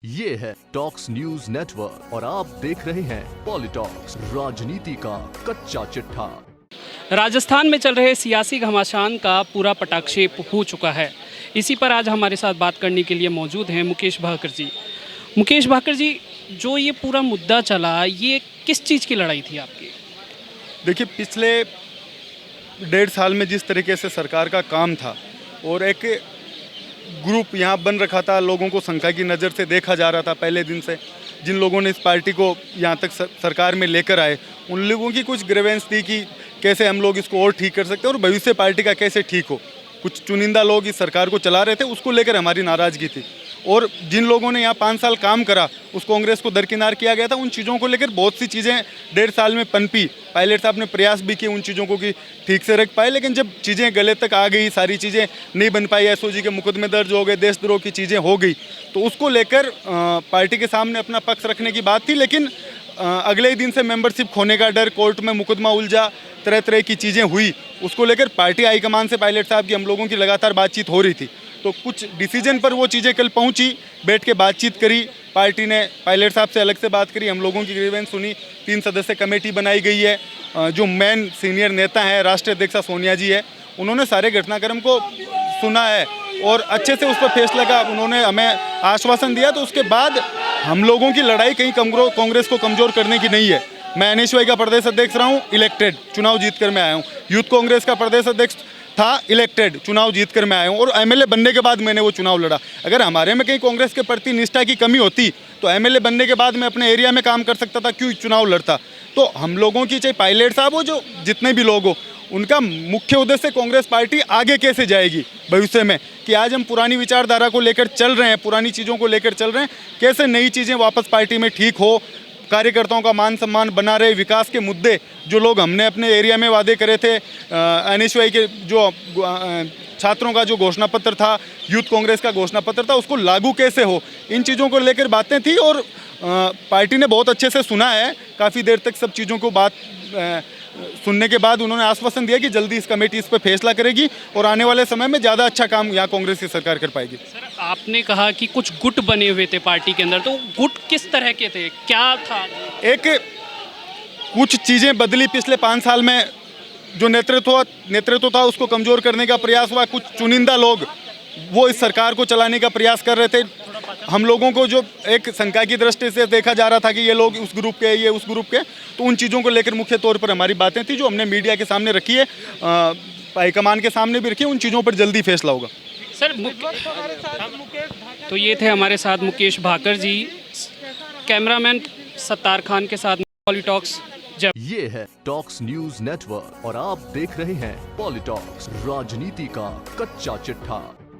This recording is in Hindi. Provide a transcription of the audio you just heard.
ये है टॉक्स न्यूज नेटवर्क और आप देख रहे हैं पॉलिटॉक्स, राजनीति का कच्चा चिट्ठा। राजस्थान में चल रहे सियासी घमासान का पूरा पटाक्षेप हो चुका है। इसी पर आज हमारे साथ बात करने के लिए मौजूद हैं मुकेश भाकर जी। मुकेश भाकर जी, जो ये पूरा मुद्दा चला, ये किस चीज़ की लड़ाई थी आपकी? देखिए, पिछले 1.5 साल में जिस तरीके से सरकार का काम था और एक ग्रुप यहाँ बन रखा था, लोगों को शंका की नज़र से देखा जा रहा था पहले दिन से। जिन लोगों ने इस पार्टी को यहाँ तक सरकार में लेकर आए, उन लोगों की कुछ ग्रीवेंस थी कि कैसे हम लोग इसको और ठीक कर सकते हैं और भविष्य पार्टी का कैसे ठीक हो। कुछ चुनिंदा लोग इस सरकार को चला रहे थे, उसको लेकर हमारी नाराज़गी थी। और जिन लोगों ने यहाँ 5 साल काम करा, उस कांग्रेस को दरकिनार किया गया था। उन चीज़ों को लेकर बहुत सी चीज़ें 1.5 साल में पनपी। पायलट साहब ने प्रयास भी किए उन चीज़ों को कि ठीक से रख पाए, लेकिन जब चीज़ें गले तक आ गई, सारी चीज़ें नहीं बन पाई, एसओजी के मुकदमे दर्ज हो गए, देशद्रोह की चीज़ें हो गई, तो उसको लेकर पार्टी के सामने अपना पक्ष रखने की बात थी। लेकिन अगले ही दिन से मेंबरशिप खोने का डर, कोर्ट में मुकदमा उलझा, तरह तरह की चीज़ें हुई। उसको लेकर पार्टी हाईकमान से पायलट साहब की हम लोगों की लगातार बातचीत हो रही थी। तो कुछ डिसीजन पर वो चीज़ें कल पहुंची, बैठ के बातचीत करी। पार्टी ने पायलट साहब से अलग से बात करी, हम लोगों की ग्रीवेंस सुनी। 3 सदस्य कमेटी बनाई गई है। जो मेन सीनियर नेता हैं, राष्ट्रीय अध्यक्षा सोनिया जी है, उन्होंने सारे घटनाक्रम को सुना है और अच्छे से उस पर फैसला का उन्होंने हमें आश्वासन दिया। तो उसके बाद हम लोगों की लड़ाई कहीं कांग्रेस को कमज़ोर करने की नहीं है। मैं एनएसयूआई का प्रदेश अध्यक्ष रहा हूँ, इलेक्टेड, चुनाव जीत कर मैं आया हूँ। यूथ कांग्रेस का प्रदेश अध्यक्ष था, इलेक्टेड, चुनाव जीत कर मैं आया हूँ और एमएलए बनने के बाद मैंने वो चुनाव लड़ा। अगर हमारे में कहीं कांग्रेस के प्रति निष्ठा की कमी होती तो एमएलए बनने के बाद मैं अपने एरिया में काम कर सकता था, क्यों चुनाव लड़ता। तो हम लोगों की, चाहे पायलट साहब हो, जो जितने भी लोग हो, उनका मुख्य उद्देश्य कांग्रेस पार्टी आगे कैसे जाएगी भविष्य में, कि आज हम पुरानी विचारधारा को लेकर चल रहे हैं, पुरानी चीज़ों को लेकर चल रहे हैं, कैसे नई चीज़ें वापस पार्टी में ठीक हो, कार्यकर्ताओं का मान सम्मान बना रहे, विकास के मुद्दे जो लोग हमने अपने एरिया में वादे करे थे, एनएसयूआई के जो छात्रों का जो घोषणा पत्र था, यूथ कांग्रेस का घोषणा पत्र था, उसको लागू कैसे हो, इन चीज़ों को लेकर बातें थी। और पार्टी ने बहुत अच्छे से सुना है, काफ़ी देर तक सब चीज़ों को बात सुनने के बाद उन्होंने आश्वासन दिया कि जल्दी इस कमेटी इस पर फैसला करेगी और आने वाले समय में ज़्यादा अच्छा काम यहाँ कांग्रेस की सरकार कर पाएगी। सर, आपने कहा कि कुछ गुट बने हुए थे पार्टी के अंदर, तो गुट किस तरह के थे, क्या था? एक कुछ चीज़ें बदली पिछले 5 साल में। जो नेतृत्व था, उसको कमज़ोर करने का प्रयास हुआ। कुछ चुनिंदा लोग वो इस सरकार को चलाने का प्रयास कर रहे थे। हम लोगों को जो एक शंका की दृष्टि से देखा जा रहा था कि ये लोग उस ग्रुप के, ये उस ग्रुप के, तो उन चीज़ों को लेकर मुख्य तौर पर हमारी बातें थी, जो हमने मीडिया के सामने रखी है, हाईकमान के सामने भी रखी है। उन चीज़ों पर जल्दी फैसला होगा। सर, तो ये थे हमारे साथ मुकेश भाकर जी। कैमरामैन सत्तार खान के साथ पॉलिटॉक्स। ये है टॉक्स न्यूज नेटवर्क और आप देख रहे हैं पॉलिटॉक्स, राजनीति का कच्चा चिट्ठा।